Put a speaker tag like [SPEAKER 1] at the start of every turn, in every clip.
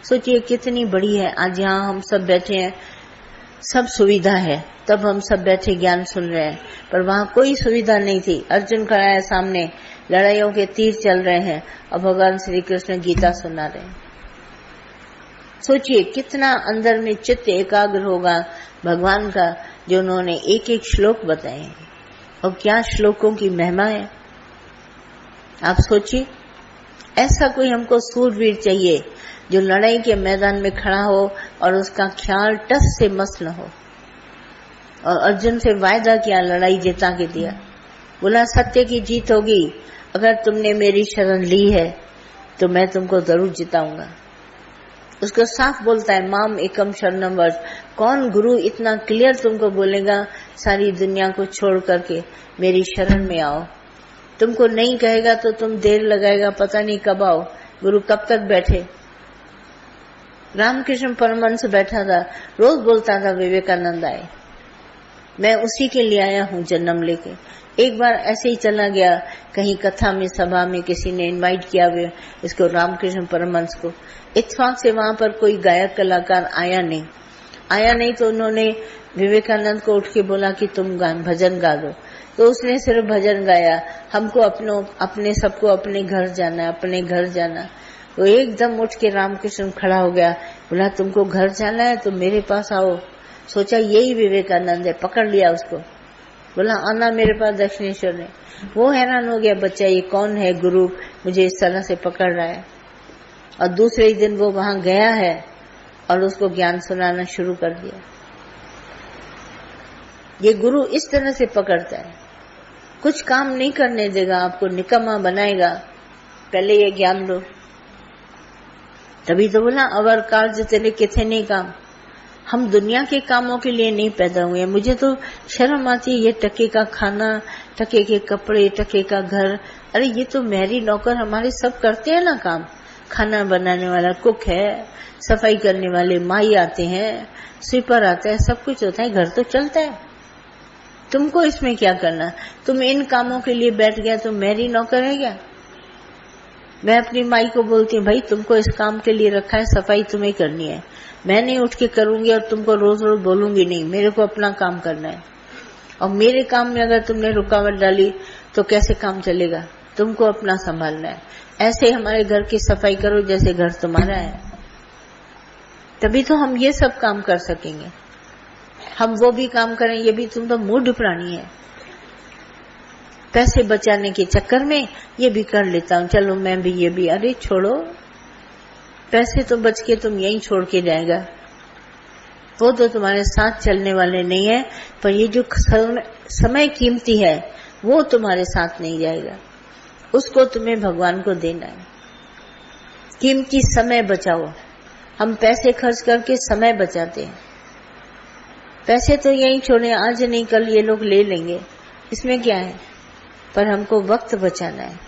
[SPEAKER 1] सोचिए कितनी बड़ी है। आज यहाँ हम सब बैठे हैं, सब सुविधा है, तब हम सब बैठे ज्ञान सुन रहे हैं, पर वहाँ कोई सुविधा नहीं थी। अर्जुन खड़ा है सामने, लड़ाइयों के तीर चल रहे हैं और भगवान श्री कृष्ण गीता सुना रहे हैं। सोचिए कितना अंदर में चित्त एकाग्र होगा भगवान का, जो उन्होंने एक एक श्लोक बताए हैं। और क्या श्लोकों की महिमा है, आप सोचिए। ऐसा कोई हमको सूरवीर चाहिए जो लड़ाई के मैदान में खड़ा हो और उसका ख्याल टस से मस न हो। और अर्जुन से वायदा किया, लड़ाई जिता के दिया, बोला सत्य की जीत होगी, अगर तुमने मेरी शरण ली है तो मैं तुमको जरूर जिताऊंगा। उसको साफ बोलता है, माम एकम शरणम व्रज। कौन गुरु इतना क्लियर तुमको बोलेगा सारी दुनिया को छोड़ करके मेरी शरण में आओ। तुमको नहीं कहेगा तो तुम देर लगाएगा, पता नहीं कब आओ, गुरु कब तक बैठे। रामकृष्ण परमहंस बैठा था, रोज बोलता था विवेकानंद आए, मैं उसी के लिए आया हूँ जन्म लेके। एक बार ऐसे ही चला गया कहीं कथा में, सभा में, किसी ने इनवाइट किया इसको रामकृष्ण परमहंस को। इत्तेफाक से वहां पर कोई गायक कलाकार आया नहीं तो उन्होंने विवेकानंद को उठ के बोला कि तुम भजन गा दो। तो उसने सिर्फ भजन गाया, हमको अपने सबको अपने घर जाना, अपने घर जाना। वो एकदम उठ के रामकृष्ण खड़ा हो गया, बोला तुमको घर जाना है तो मेरे पास आओ। सोचा यही विवेकानंद है, पकड़ लिया उसको, बोला आना मेरे पास दक्षिणेश्वर ने। वो हैरान हो गया, बच्चा ये कौन है गुरु मुझे इस तरह से पकड़ रहा है। और दूसरे ही दिन वो वहां गया है और उसको ज्ञान सुनाना शुरू कर दिया। ये गुरु इस तरह से पकड़ता है, कुछ काम नहीं करने देगा, आपको निकम्मा बनाएगा। पहले ये ज्ञान लो, तभी तो बोला अवर कार्य तेरे किथे नहीं काम। हम दुनिया के कामों के लिए नहीं पैदा हुए। मुझे तो शर्म आती है, ये टके का खाना, टके के कपड़े, टके का घर। अरे ये तो मेरी नौकर हमारे सब करते हैं ना काम। खाना बनाने वाला कुक है, सफाई करने वाले माई आते हैं, स्वीपर आता है, सब कुछ होता है, घर तो चलता है। तुमको इसमें क्या करना, तुम इन कामों के लिए बैठ गया तो मेरी नौकर है क्या। मैं अपनी माई को बोलती हूँ, भाई तुमको इस काम के लिए रखा है, सफाई तुम्हें करनी है, मैं नहीं उठ के करूंगी और तुमको रोज रोज बोलूंगी नहीं, मेरे को अपना काम करना है। और मेरे काम में अगर तुमने रुकावट डाली तो कैसे काम चलेगा, तुमको अपना संभालना है। ऐसे हमारे घर की सफाई करो जैसे घर तुम्हारा है, तभी तो हम ये सब काम कर सकेंगे। हम वो भी काम करें, ये भी तुम तो मूढ़ प्राणी है। पैसे बचाने के चक्कर में ये भी कर लेता हूँ, चलो मैं भी ये भी। अरे छोड़ो, पैसे तो बच के तुम यहीं छोड़ के जाएगा, वो तो तुम्हारे साथ चलने वाले नहीं है। पर ये जो समय कीमती है वो तुम्हारे साथ नहीं जाएगा, उसको तुम्हें भगवान को देना है। कीमती समय बचाओ। हम पैसे खर्च करके समय बचाते हैं। पैसे तो यहीं छोड़े, आज नहीं कल ये लोग ले लेंगे, इसमें क्या है। पर हमको वक्त बचाना है।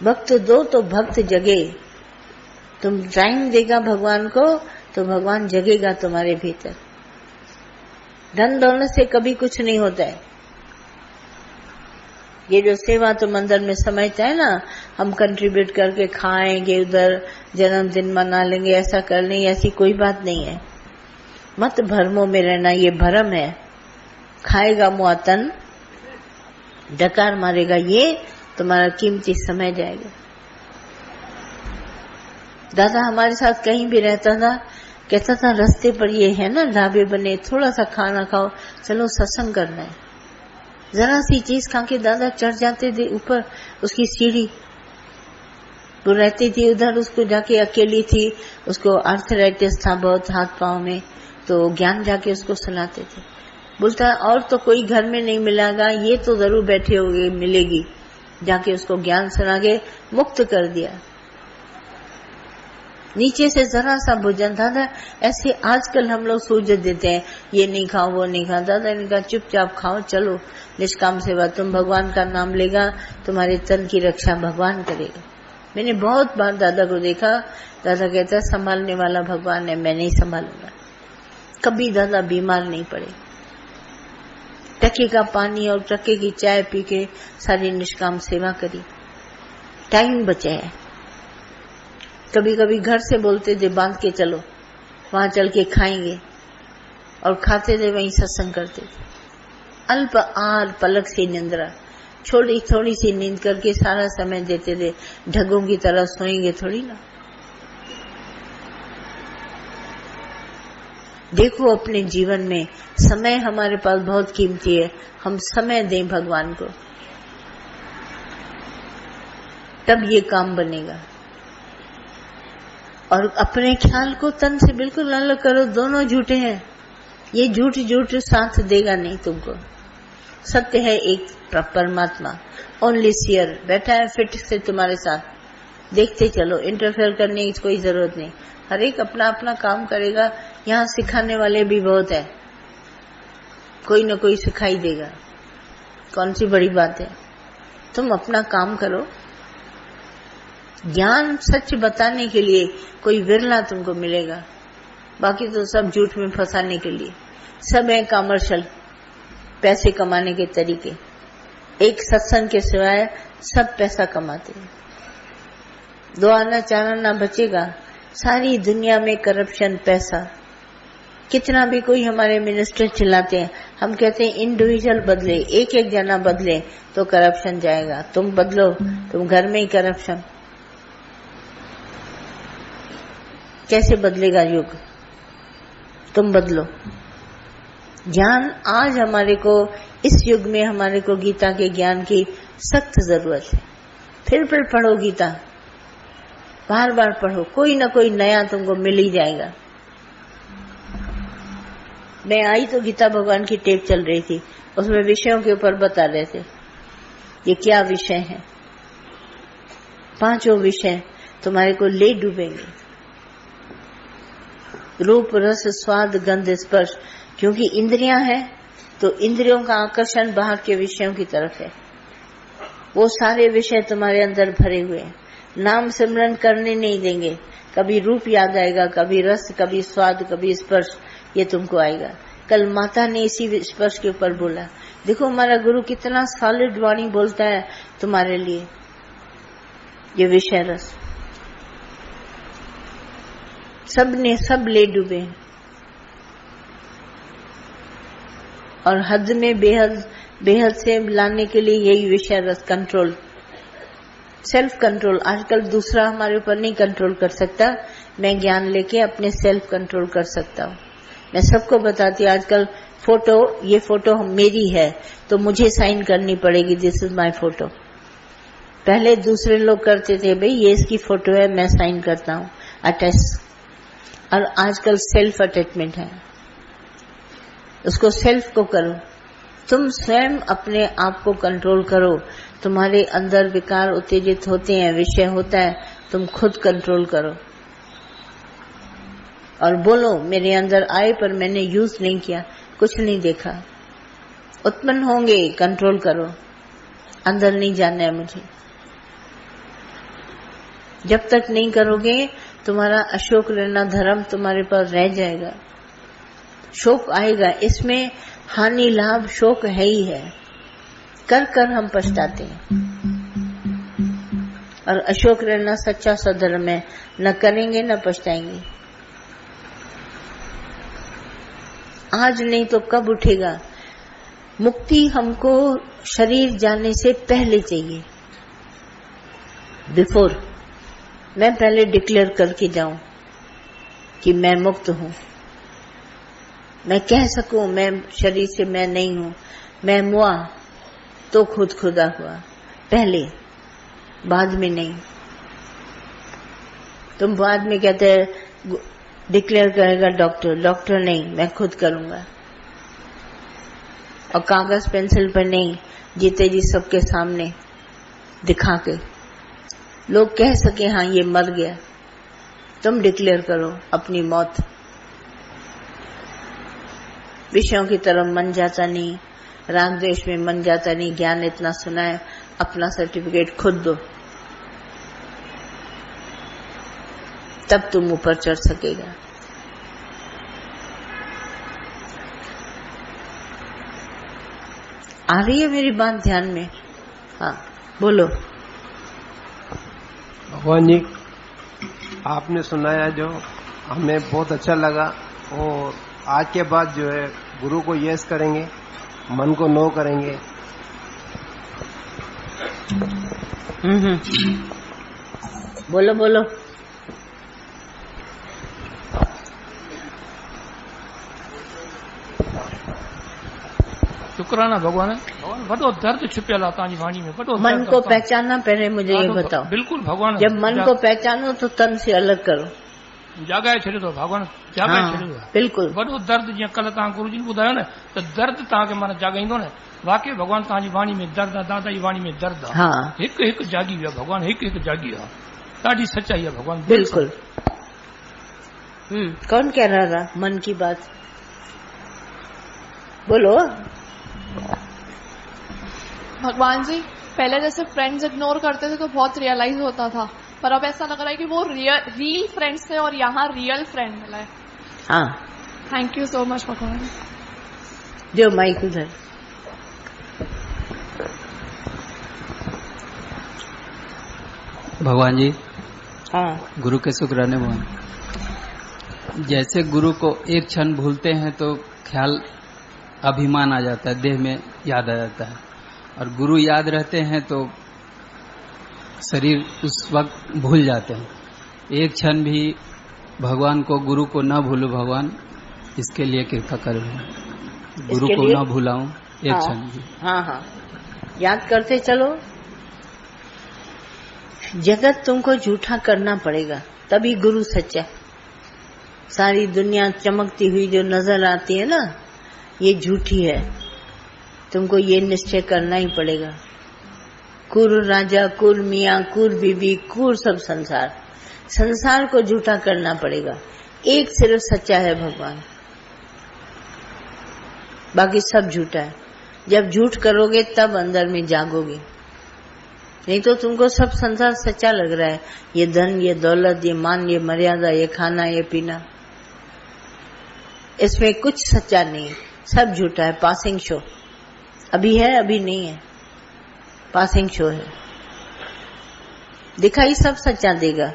[SPEAKER 1] वक्त दो तो भक्त जगे। तुम टाइम देगा भगवान को तो भगवान जगेगा तुम्हारे भीतर। धन दौलत से कभी कुछ नहीं होता है। ये जो सेवा तुम अंदर में समझते है ना, हम कंट्रीब्यूट करके खाएंगे, उधर जन्मदिन मना लेंगे, ऐसा कर लेंगे, ऐसी कोई बात नहीं है। मत भरमों में रहना, ये भरम है। खाएगा मुआतन, डकार मारेगा, ये तुम्हारा कीमती समय जाएगा। दादा हमारे साथ कहीं भी रहता था, कहता था रास्ते पर ये है ना ढाबे बने, थोड़ा सा खाना खाओ, चलो सत्संग करना है। जरा सी चीज खा के दादा चढ़ जाते थे ऊपर उसकी सीढ़ी। वो रहती थी उधर, उसको जाके अकेली थी, उसको आर्थराइटिस था बहुत हाथ पांव में, तो ज्ञान जाके उसको सुनाते थे। बोलता और तो कोई घर में नहीं मिलेगा, ये तो जरूर बैठे होंगे मिलेगी। जाके उसको ज्ञान सुना के मुक्त कर दिया। नीचे से जरा सा भोजन था। ऐसे आजकल हम लोग सूझ देते हैं, ये नहीं खाओ वो नहीं खाओ। दादा ने कहा चुपचाप खाओ, चलो निष्काम सेवा, तुम भगवान का नाम लेगा, तुम्हारे तन की रक्षा भगवान करेगा। मैंने बहुत बार दादा को देखा, दादा कहता संभालने वाला भगवान है, मैं नहीं संभालूंगा। कभी दादा बीमार नहीं पड़े। टके का पानी और टके की चाय पी के सारी निष्काम सेवा करी, टाइम बचे है। कभी कभी घर से बोलते थे बांध के चलो, वहां चल के खाएंगे, और खाते थे वहीं सत्संग करते थे। अल्प आहार, पलक सी निंद्रा, छोटी थोड़ी सी नींद करके सारा समय देते थे। ढगों की तरह सोएंगे थोड़ी ना। देखो अपने जीवन में समय हमारे पास बहुत कीमती है, हम समय दें भगवान को, तब ये काम बनेगा। और अपने ख्याल को तन से बिल्कुल अलग करो, दोनों झूठे हैं। ये झूठ झूठ साथ देगा नहीं तुमको। सत्य है एक परमात्मा, ओनली सियर बैठा है फिट से तुम्हारे साथ, देखते चलो, इंटरफेयर करने की कोई जरूरत नहीं। हर एक अपना अपना काम करेगा। यहाँ सिखाने वाले भी बहुत है, कोई न कोई सिखाई देगा, कौन सी बड़ी बात है। तुम अपना काम करो। ज्ञान सच बताने के लिए कोई विरला तुमको मिलेगा, बाकी तो सब झूठ में फंसाने के लिए। सब है कमर्शियल, पैसे कमाने के तरीके। एक सत्संग के सिवाय सब पैसा कमाते हैं। दो आना चार आना बचेगा। सारी दुनिया में करप्शन, पैसा। कितना भी कोई हमारे मिनिस्टर चिल्लाते हैं, हम कहते हैं इंडिविजुअल बदले, एक एक जना बदले तो करप्शन जाएगा। तुम बदलो, तुम घर में ही करप्शन। कैसे बदलेगा युग? तुम बदलो। ज्ञान आज हमारे को, इस युग में हमारे को गीता के ज्ञान की सख्त जरूरत है। फिर पढ़ो गीता, बार बार पढ़ो, कोई ना कोई नया तुमको मिल ही जाएगा। मैं आई तो गीता भगवान की टेप चल रही थी, उसमें विषयों के ऊपर बता रहे थे ये क्या विषय है। 5 विषय तुम्हारे को ले डूबेंगे। रूप, रस, स्वाद, गंध, स्पर्श। क्योंकि इंद्रियां हैं तो इंद्रियों का आकर्षण बाहर के विषयों की तरफ है। वो सारे विषय तुम्हारे अंदर भरे हुए हैं। नाम सिमरन करने नहीं देंगे। कभी रूप याद आएगा, कभी रस, कभी स्वाद, कभी स्पर्श, ये तुमको आएगा। कल माता ने इसी स्पर्श के ऊपर बोला। देखो हमारा गुरु कितना सॉलिड वाणी बोलता है तुम्हारे लिए। ये विषय रस सब ले डूबे, और हद में बेहद से लाने के लिए यही विषय रस। Control, self control. आजकल दूसरा हमारे ऊपर नहीं कंट्रोल कर सकता। मैं ज्ञान लेके अपने सेल्फ कंट्रोल कर सकता हूँ। मैं सबको बताती हूँ आजकल फोटो, ये फोटो मेरी है तो मुझे साइन करनी पड़ेगी, दिस इज माय फोटो। पहले दूसरे लोग करते थे, भाई ये इसकी फोटो है मैं साइन करता हूँ, अटैच। और आजकल सेल्फ अटैचमेंट है, उसको सेल्फ को करो। तुम स्वयं अपने आप को कंट्रोल करो। तुम्हारे अंदर विकार उत्तेजित होते हैं, विषय होता है, तुम खुद कंट्रोल करो और बोलो मेरे अंदर आए पर मैंने यूज नहीं किया, कुछ नहीं देखा। उत्पन्न होंगे, कंट्रोल करो, अंदर नहीं जाना है मुझे। जब तक नहीं करोगे तुम्हारा अशोक रहना धर्म तुम्हारे पास रह जाएगा। शोक आएगा, इसमें हानि लाभ शोक है ही है। कर कर हम पछताते हैं। और अशोक रहना सच्चा सधर्म है, न करेंगे न पछताएंगे। आज नहीं तो कब उठेगा? मुक्ति हमको शरीर जाने से पहले चाहिए। बिफोर मैं पहले डिक्लेयर करके जाऊं कि मैं मुक्त हूं। मैं कह सकूं मैं शरीर से मैं नहीं हूं, मैं मुआ तो खुद खुदा हुआ। पहले, बाद में नहीं। तुम बाद में कहते हैं डिक्लेयर करेगा डॉक्टर, डॉक्टर नहीं, मैं खुद करूंगा। और कागज पेंसिल पर नहीं, जीते जी सबके सामने दिखा के लोग कह सके हाँ ये मर गया। तुम डिक्लेयर करो अपनी मौत। विषयों की तरफ मन जाता नहीं, राग द्वेष में मन जाता नहीं। ज्ञान इतना सुना है, अपना सर्टिफिकेट खुद दो, तब तुम ऊपर चढ़ सकेगा। आ रही है मेरी बात ध्यान में? हाँ बोलो।
[SPEAKER 2] भगवान जी आपने सुनाया जो हमें बहुत अच्छा लगा, और आज के बाद जो है गुरु को यस करेंगे, मन को नो करेंगे।
[SPEAKER 1] बोलो बोलो।
[SPEAKER 3] शुक्राना भगवान वॾो दर्द छुपियल आहे तव्हांजी वाणी में, वॾो
[SPEAKER 1] मन को पहचानना, पहले मुझे ये बताओ।
[SPEAKER 3] बिल्कुलु भगवान
[SPEAKER 1] जब मन को पहचानो तो तन से अलग करो।
[SPEAKER 3] जाॻाए छॾियो अथव भगवान, जाॻाए छॾियो आहे
[SPEAKER 1] बिल्कुलु।
[SPEAKER 3] वॾो दर्द जीअं कल्ह तव्हां गुरु जी ॿुधायो न त दर्द तव्हांखे माना जाॻाईंदो न, वाकई भगवान तव्हांजी वाणी में दर्द आहे, दादा जी वाणी में दर्द आहे।
[SPEAKER 1] हाँ,
[SPEAKER 3] हिकु हिकु जाॻी वियो आहे भगवान, हिकु हिकु जाॻी आहे, ॾाढी सच्चाई आहे भगवान।
[SPEAKER 1] बिल्कुल। कौन कह रहा था मन की बात? बोलो।
[SPEAKER 4] भगवान जी, पहले जैसे फ्रेंड्स इग्नोर करते थे तो बहुत रियलाइज होता था, पर अब ऐसा लग रहा है कि वो रियल फ्रेंड्स थे और यहाँ रियल फ्रेंड मिला है।
[SPEAKER 1] हाँ,
[SPEAKER 4] थैंक यू सो मच भगवान।
[SPEAKER 1] जो माइक उधर।
[SPEAKER 5] भगवान जी,
[SPEAKER 1] हाँ,
[SPEAKER 5] गुरु के शुक्राने भगवान। जैसे गुरु को एक क्षण भूलते हैं तो ख्याल अभिमान आ जाता है, देह में याद आ जाता है, और गुरु याद रहते हैं तो शरीर उस वक्त भूल जाते हैं। एक क्षण भी भगवान को, गुरु को न भूलूं भगवान, इसके लिए कृपा करो, गुरु को न भूलाऊं एक क्षण भी।
[SPEAKER 1] हाँ हाँ, याद करते चलो। जगत तुमको झूठा करना पड़ेगा, तभी गुरु सच्चा। सारी दुनिया चमकती हुई जो नजर आती है ना, ये झूठी है। तुमको ये निश्चय करना ही पड़ेगा। कुर राजा, कुर मियाँ, कुर बीबी, कुर सब संसार, संसार को झूठा करना पड़ेगा। एक सिर्फ सच्चा है भगवान, बाकी सब झूठा है। जब झूठ करोगे तब अंदर में जागोगे, नहीं तो तुमको सब संसार सच्चा लग रहा है। ये धन, ये दौलत, ये मान, ये मर्यादा, ये खाना, ये पीना, इसमें कुछ सच्चा नहीं, सब झूठा है। पासिंग शो, अभी है अभी नहीं है, पासिंग शो है। दिखाई सब सच्चा देगा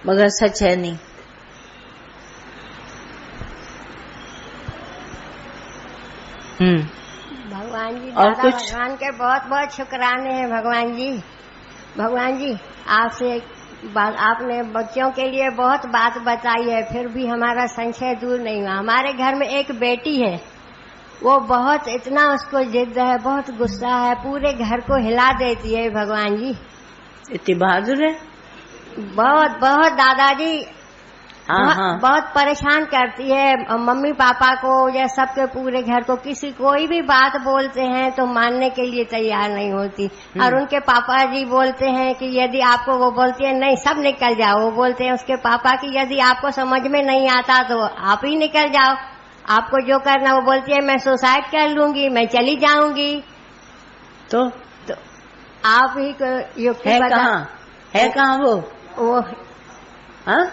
[SPEAKER 1] मगर सच है नहीं।
[SPEAKER 6] भगवान जी,
[SPEAKER 1] और
[SPEAKER 6] दादा
[SPEAKER 1] कुछ?
[SPEAKER 6] भगवान के बहुत बहुत शुक्राने हैं भगवान जी। भगवान जी, आपसे आपने बच्चों के लिए बहुत बात बताई है, फिर भी हमारा संशय दूर नहीं हुआ। हमारे घर में एक बेटी है, वो बहुत, इतना उसको जिद है, बहुत गुस्सा है, पूरे घर को हिला देती है भगवान जी।
[SPEAKER 1] इतनी बहादुर है।
[SPEAKER 6] बहुत बहुत दादाजी, बहुत परेशान करती है मम्मी पापा को या सबके पूरे घर को। किसी कोई भी बात बोलते हैं तो मानने के लिए तैयार नहीं होती। और उनके पापा जी बोलते हैं कि यदि आपको, वो बोलती है नहीं सब निकल जाओ। वो बोलते हैं उसके पापा की यदि आपको समझ में नहीं आता तो आप ही निकल जाओ, आपको जो करना। वो बोलती है मैं सुसाइड कर लूंगी, मैं चली जाऊंगी। तो आप ही को युक्ति
[SPEAKER 1] है कहाँ वो हाँ,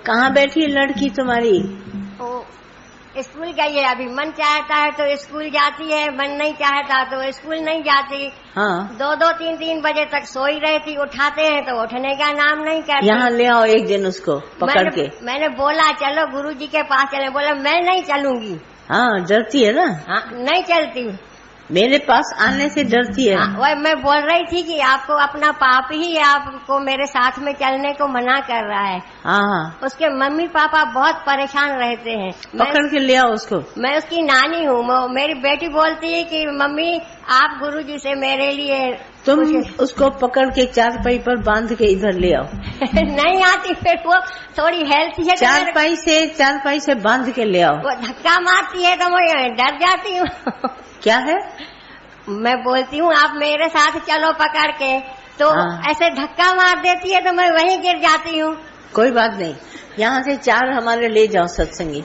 [SPEAKER 1] कहाँ बैठी है लड़की तुम्हारी?
[SPEAKER 6] वो स्कूल गई है अभी। मन चाहता है तो स्कूल जाती है, मन नहीं चाहता तो स्कूल नहीं जाती।
[SPEAKER 1] हाँ,
[SPEAKER 6] 2-2, 3-3 बजे तक सोई रहती। उठाते हैं तो उठने का नाम नहीं करती।
[SPEAKER 1] यहाँ ले आओ एक दिन उसको पकड़ के। मैंने
[SPEAKER 6] बोला चलो गुरुजी के पास चले, बोला मैं नहीं चलूंगी।
[SPEAKER 1] हाँ, डरती है ना?
[SPEAKER 6] हाँ, नहीं चलती,
[SPEAKER 1] मेरे पास आने से डरती है।
[SPEAKER 6] वही मैं बोल रही थी कि आपको अपना पाप ही आपको मेरे साथ में चलने को मना कर रहा है।
[SPEAKER 1] हाँ,
[SPEAKER 6] उसके मम्मी पापा बहुत परेशान रहते हैं।
[SPEAKER 1] पकड़ के ले आओ उसको। मैं
[SPEAKER 6] उसकी नानी हूँ। मेरी बेटी बोलती है कि मम्मी आप गुरुजी से मेरे लिए,
[SPEAKER 1] तुम उसको पकड़ के चारपाई पर बांध के इधर ले आओ।
[SPEAKER 6] नहीं आती, फिर वो थोड़ी हेल्थी है।
[SPEAKER 1] चारपाई से बांध के ले आओ।
[SPEAKER 6] वो धक्का मारती है तो मैं डर जाती हूँ।
[SPEAKER 1] क्या है?
[SPEAKER 6] मैं बोलती हूँ आप मेरे साथ चलो पकड़ के, तो ऐसे धक्का मार देती है तो मैं वहीं गिर जाती हूँ।
[SPEAKER 1] कोई बात नहीं, यहाँ से 4 हमारे ले जाओ सत्संगी,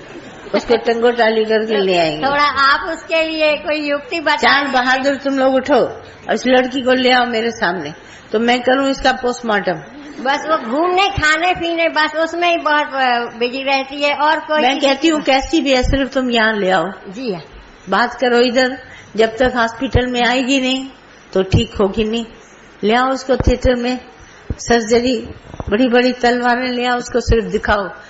[SPEAKER 1] उसको टंगो टाली करके ले आएंगे।
[SPEAKER 6] थोड़ा आप उसके लिए कोई युक्ति बताएं।
[SPEAKER 1] 4 बहादुर तुम लोग उठो और इस लड़की को ले आओ मेरे सामने, तो मैं करूँ इसका पोस्टमार्टम।
[SPEAKER 6] बस वो घूमने खाने पीने बस उसमें ही बहुत बिजी रहती है। और कोई,
[SPEAKER 1] मैं कहती हूँ कैसी भी है, सिर्फ तुम यहाँ ले आओ।
[SPEAKER 6] जी हाँ,
[SPEAKER 1] बात करो इधर। जब तक हॉस्पिटल में आएगी नहीं तो ठीक होगी नहीं। ले आओ उसको थिएटर में, सर्जरी, बड़ी बड़ी तलवारें ले आओ, उसको सिर्फ दिखाओ,